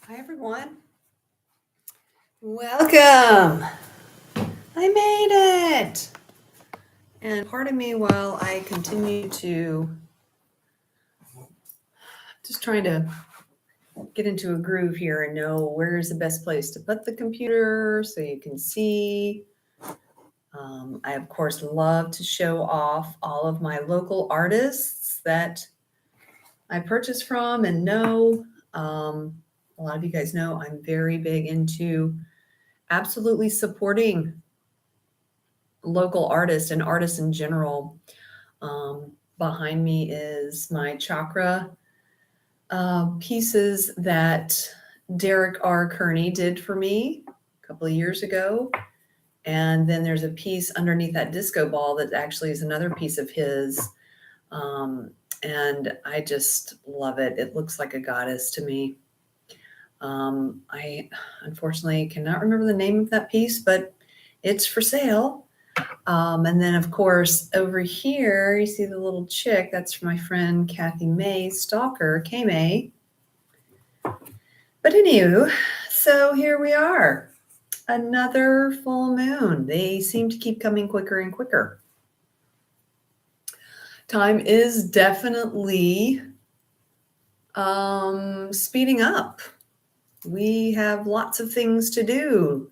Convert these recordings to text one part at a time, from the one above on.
Hi, everyone. Welcome. I made it. And pardon me while I continue to just trying to get into a groove here and know where's the best place to put the computer so you can see. I, of course, love to show off all of my local artists that I purchase from and know. A lot of you guys know I'm very big into absolutely supporting local artists and artists in general. Behind me is my chakra pieces that Derek R. Kearney did for me a couple of years ago. And then there's a piece underneath that disco ball that actually is another piece of his. And I just love it. It looks like a goddess to me. I unfortunately cannot remember the name of that piece, but it's for sale. And then, of course, over here, you see the little chick. That's from my friend Kathy May Stalker, K-May. But anywho, so here we are. Another full moon. They seem to keep coming quicker and quicker. Time is definitely speeding up. We have lots of things to do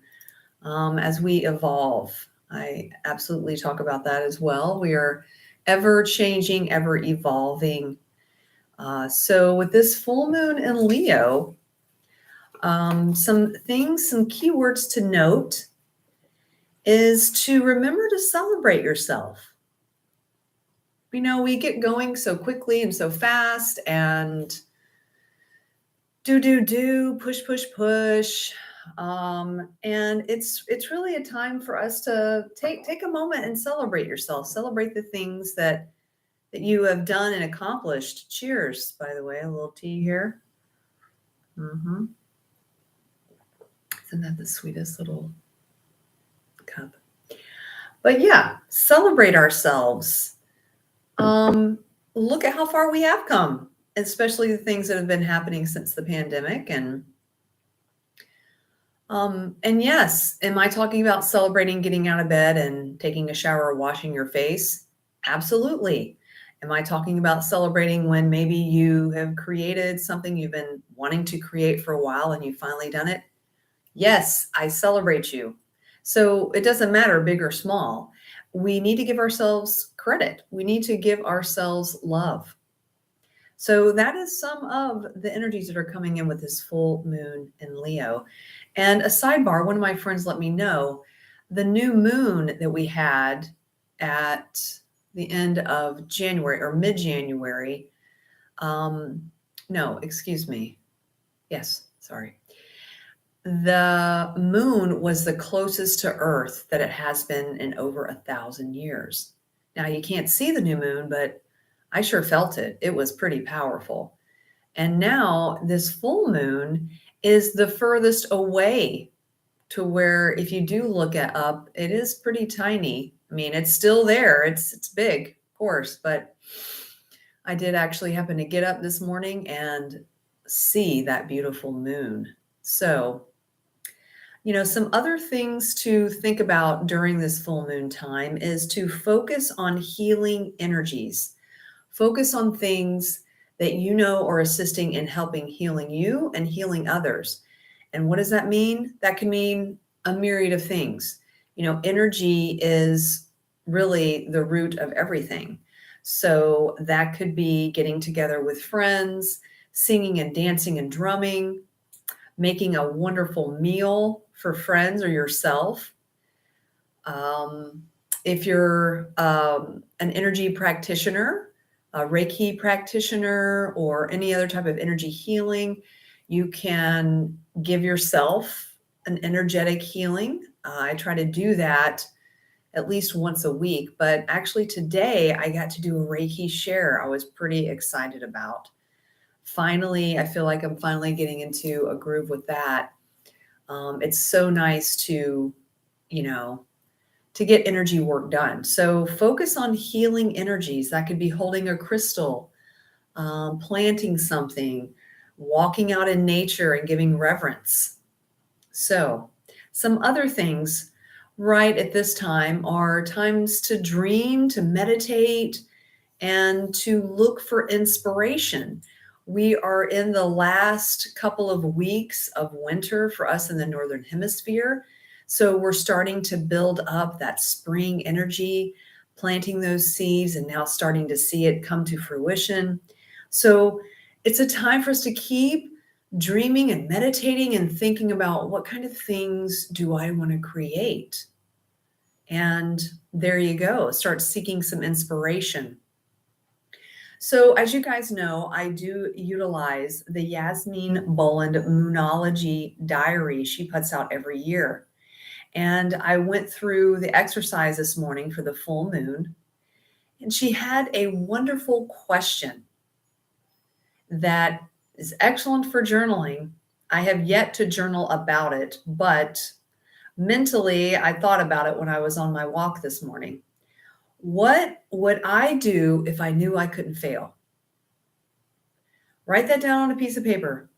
as we evolve. I absolutely talk about that as well. We are ever changing, ever evolving. So with this full moon in Leo, some keywords to note is to remember to celebrate yourself. You know, we get going so quickly and so fast and do, push, push. And it's really a time for us to take a moment and celebrate yourself. Celebrate the things that you have done and accomplished. Cheers, by the way, a little tea here. Isn't that the sweetest little cup? But yeah, celebrate ourselves. Look at how far we have come, especially the things that have been happening since the pandemic. And yes, am I talking about celebrating getting out of bed and taking a shower or washing your face? Absolutely. Am I talking about celebrating when maybe you have created something you've been wanting to create for a while and you've finally done it? Yes, I celebrate you. So it doesn't matter big or small. We need to give ourselves credit. We need to give ourselves love. So that is some of the energies that are coming in with this full moon in Leo. And a sidebar, one of my friends let me know the new moon that we had at the end of January or mid-January. No, excuse me. Yes, sorry. The moon was the closest to Earth that it has been in over 1,000 years. Now you can't see the new moon, but I sure felt it. It was pretty powerful. And now this full moon is the furthest away to where if you do look it up, it is pretty tiny. I mean, it's still there. It's big, of course, but I did actually happen to get up this morning and see that beautiful moon. So, you know, some other things to think about during this full moon time is to focus on healing energies. Focus on things that you know are assisting in helping healing you and healing others. And what does that mean? That can mean a myriad of things. You know, energy is really the root of everything. So that could be getting together with friends, singing and dancing and drumming, making a wonderful meal for friends or yourself. If you're an energy practitioner, a Reiki practitioner, or any other type of energy healing, you can give yourself an energetic healing. I try to do that at least once a week, but actually today I got to do a Reiki share I was pretty excited about. Finally, I feel like I'm finally getting into a groove with that. It's so nice to, you know, to get energy work done. So focus on healing energies. That could be holding a crystal, planting something, walking out in nature and giving reverence. So, some other things right at this time are times to dream, to meditate, and to look for inspiration. We are in the last couple of weeks of winter for us in the Northern Hemisphere. So we're starting to build up that spring energy, planting those seeds, and now starting to see it come to fruition. So it's a time for us to keep dreaming and meditating and thinking about what kind of things do I want to create? And there you go. Start seeking some inspiration. So, as you guys know, I do utilize the Yasmin Boland Moonology Diary she puts out every year. And I went through the exercise this morning for the full moon, and she had a wonderful question that is excellent for journaling. I have yet to journal about it, but mentally, I thought about it when I was on my walk this morning. What would I do if I knew I couldn't fail? Write that down on a piece of paper.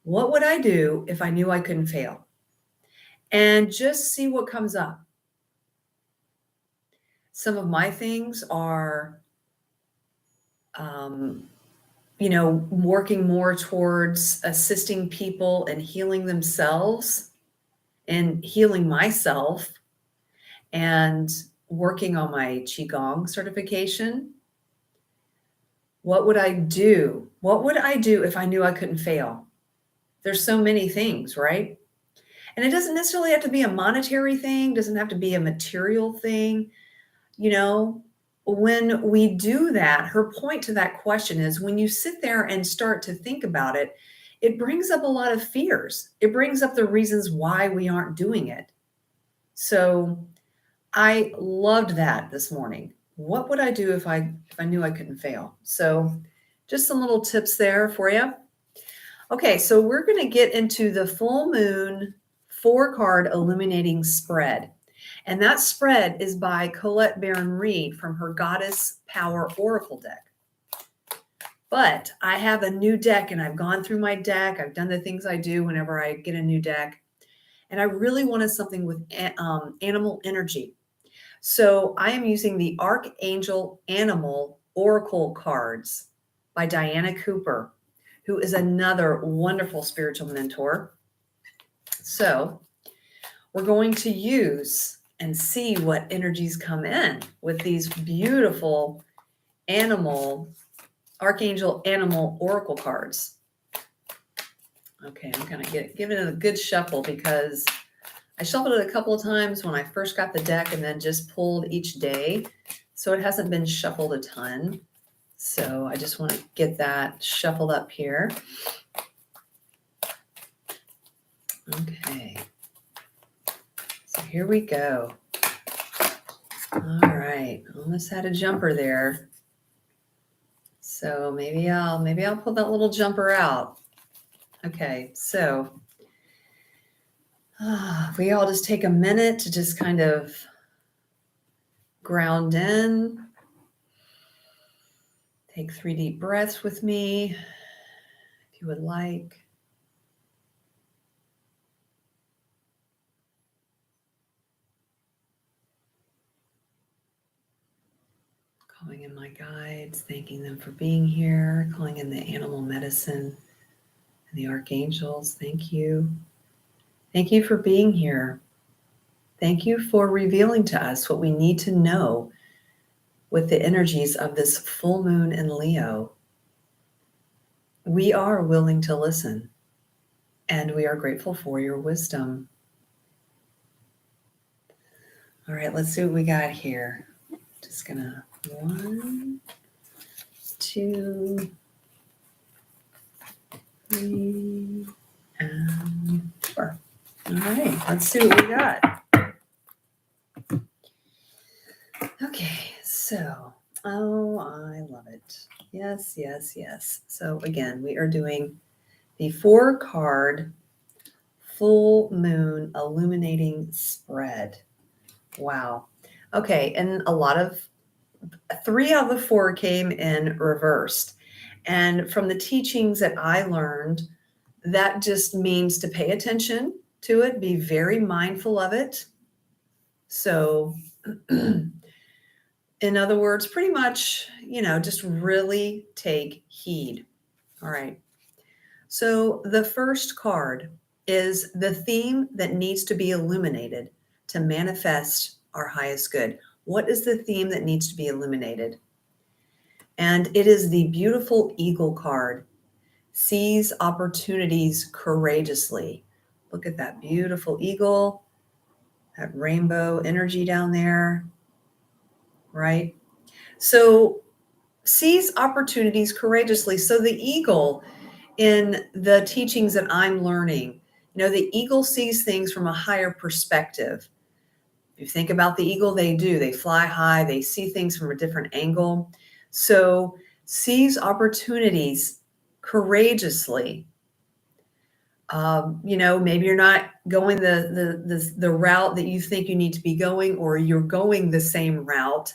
What would I do if I knew I couldn't fail? And just see what comes up. Some of my things are, working more towards assisting people and healing themselves and healing myself and working on my Qigong certification. What would I do? What would I do if I knew I couldn't fail? There's so many things, right? And it doesn't necessarily have to be a monetary thing, doesn't have to be a material thing. When we do that, her point to that question is when you sit there and start to think about it, it brings up a lot of fears. It brings up the reasons why we aren't doing it. So I loved that this morning. What would I do if I knew I couldn't fail? So just some little tips there for you. Okay, so we're going to get into the full moon 4-card illuminating spread. And that spread is by Colette Baron-Reid from her Goddess Power Oracle deck. But I have a new deck and I've gone through my deck. I've done the things I do whenever I get a new deck. And I really wanted something with animal energy. So I am using the Archangel Animal Oracle Cards by Diana Cooper, who is another wonderful spiritual mentor. So we're going to use and see what energies come in with these beautiful Archangel Animal Oracle cards. Okay, I'm going to give it a good shuffle because I shuffled it a couple of times when I first got the deck and then just pulled each day. So it hasn't been shuffled a ton. So I just want to get that shuffled up here. Okay. So here we go. All right. Almost had a jumper there. So maybe I'll pull that little jumper out. Okay. So we all just take a minute to just kind of ground in. Take 3 deep breaths with me, if you would like. Calling in my guides, thanking them for being here, calling in the animal medicine and the archangels. Thank you. Thank you for being here. Thank you for revealing to us what we need to know with the energies of this full moon in Leo. We are willing to listen, and we are grateful for your wisdom. All right, let's see what we got here. Just gonna 1, 2, 3, and 4. All right, let's see what we got. Okay, so, I love it. Yes, yes, yes. So again, we are doing the 4-card full moon illuminating spread. Wow. Okay, and 3 out of the 4 came in reversed. And from the teachings that I learned that just means to pay attention to it, be very mindful of it. So, in other words, pretty much, just really take heed. All right. So, the first card is the theme that needs to be illuminated to manifest our highest good. What is the theme that needs to be illuminated? And it is the beautiful eagle card. Seize opportunities courageously. Look at that beautiful eagle, that rainbow energy down there, right? So seize opportunities courageously. So the eagle, in the teachings that I'm learning, the eagle sees things from a higher perspective. If you think about the eagle, they fly high, they see things from a different angle. So seize opportunities courageously. Maybe you're not going the route that you think you need to be going, or you're going the same route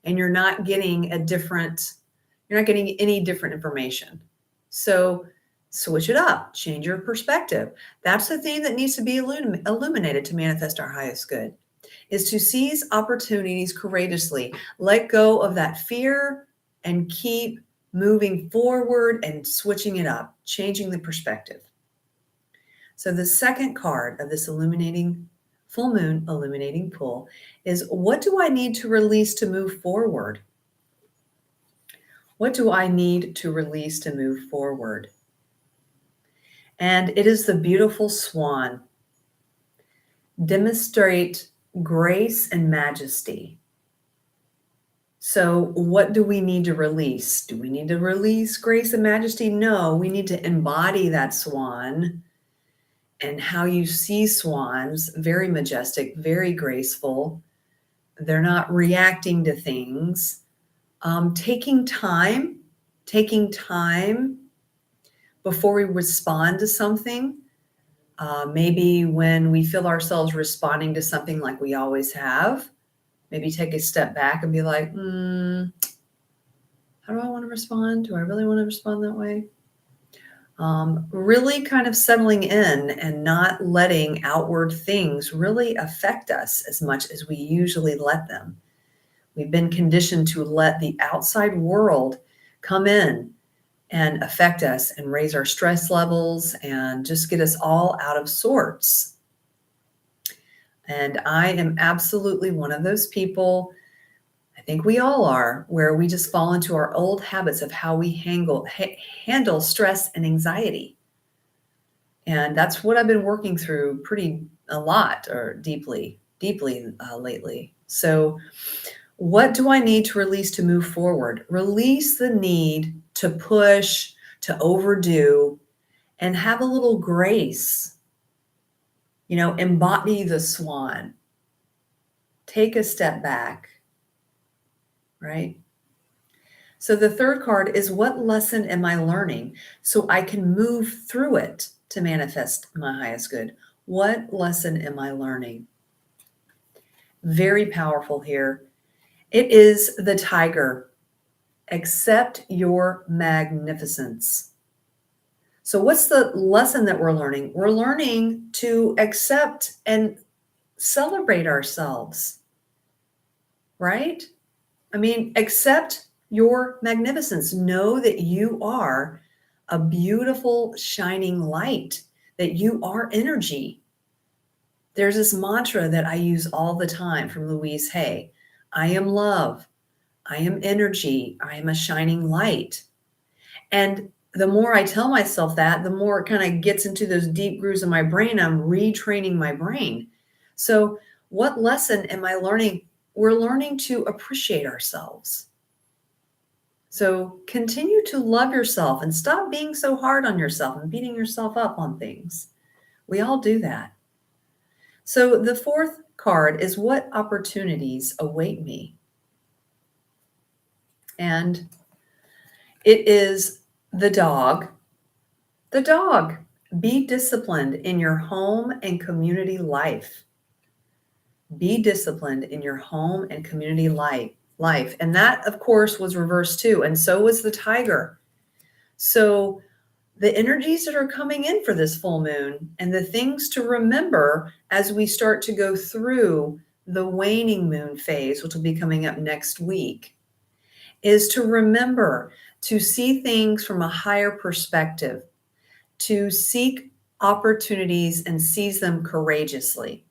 and you're not getting any different information. So switch it up, change your perspective. That's the theme that needs to be illuminated to manifest our highest good, is to seize opportunities courageously, let go of that fear and keep moving forward and switching it up, changing the perspective. So the second card of this illuminating full moon illuminating pull is, what do I need to release to move forward? What do I need to release to move forward? And it is the beautiful Swan. Demonstrate grace and majesty. So what do we need to release? Do we need to release grace and majesty? No, we need to embody that swan. And how you see swans, very majestic, very graceful. They're not reacting to things. Taking time before we respond to something. Maybe when we feel ourselves responding to something like we always have, maybe take a step back and be like, how do I want to respond? Do I really want to respond that way? Really kind of settling in and not letting outward things really affect us as much as we usually let them. We've been conditioned to let the outside world come in and affect us and raise our stress levels and just get us all out of sorts. And I am absolutely one of those people, I think we all are, where we just fall into our old habits of how we handle stress and anxiety. And that's what I've been working through a lot or deeply lately. So what do I need to release to move forward? Release the need to push, to overdo, and have a little grace. Embody the swan. Take a step back, right? So the third card is, what lesson am I learning so I can move through it to manifest my highest good? What lesson am I learning? Very powerful here. It is the tiger. Accept your magnificence. So what's the lesson that we're learning? We're learning to accept and celebrate ourselves, right? Accept your magnificence. Know that you are a beautiful, shining light, that you are energy. There's this mantra that I use all the time from Louise Hay. I am love. I am energy. I am a shining light. And the more I tell myself that, the more it kind of gets into those deep grooves in my brain. I'm retraining my brain. So what lesson am I learning? We're learning to appreciate ourselves. So continue to love yourself and stop being so hard on yourself and beating yourself up on things. We all do that. So the fourth card is, what opportunities await me? And it is the dog. The dog. Be disciplined in your home and community life. Be disciplined in your home and community life. And that, of course, was reversed too. And so was the tiger. So the energies that are coming in for this full moon and the things to remember as we start to go through the waning moon phase, which will be coming up next week, is to remember to see things from a higher perspective, to seek opportunities and seize them courageously,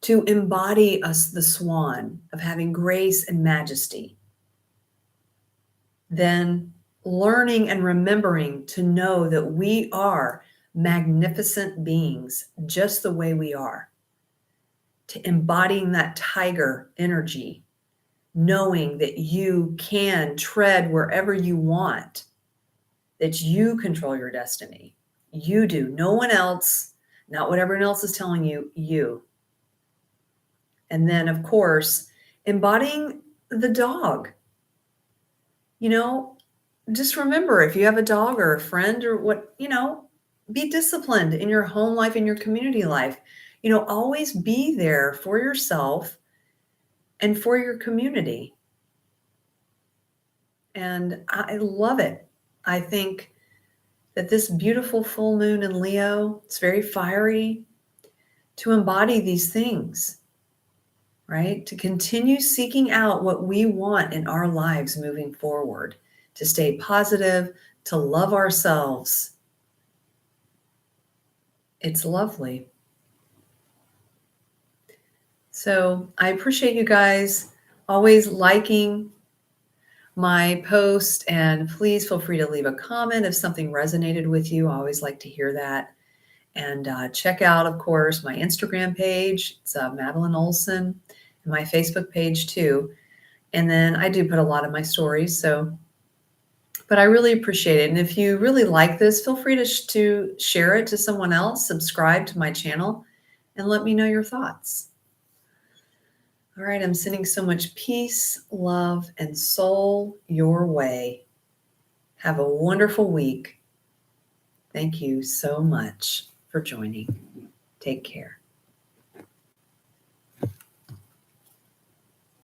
to embody us the swan of having grace and majesty, then learning and remembering to know that we are magnificent beings just the way we are, to embodying that tiger energy, knowing that you can tread wherever you want, that you control your destiny. You do, no one else, not what everyone else is telling you, you. And then, of course, embodying the dog. Just remember, if you have a dog or a friend or what, be disciplined in your home life, in your community life. Always be there for yourself and for your community. And I love it. I think that this beautiful full moon in Leo, it's very fiery, to embody these things, right? To continue seeking out what we want in our lives moving forward, to stay positive, to love ourselves. It's lovely. So I appreciate you guys always liking my post, and please feel free to leave a comment if something resonated with you. I always like to hear that. And check out, of course, my Instagram page. It's Madeline Olson, and my Facebook page too. And then I do put a lot of my stories. But I really appreciate it. And if you really like this, feel free to share it to someone else, subscribe to my channel, and let me know your thoughts. All right, I'm sending so much peace, love, and soul your way. Have a wonderful week. Thank you so much for joining. Take care.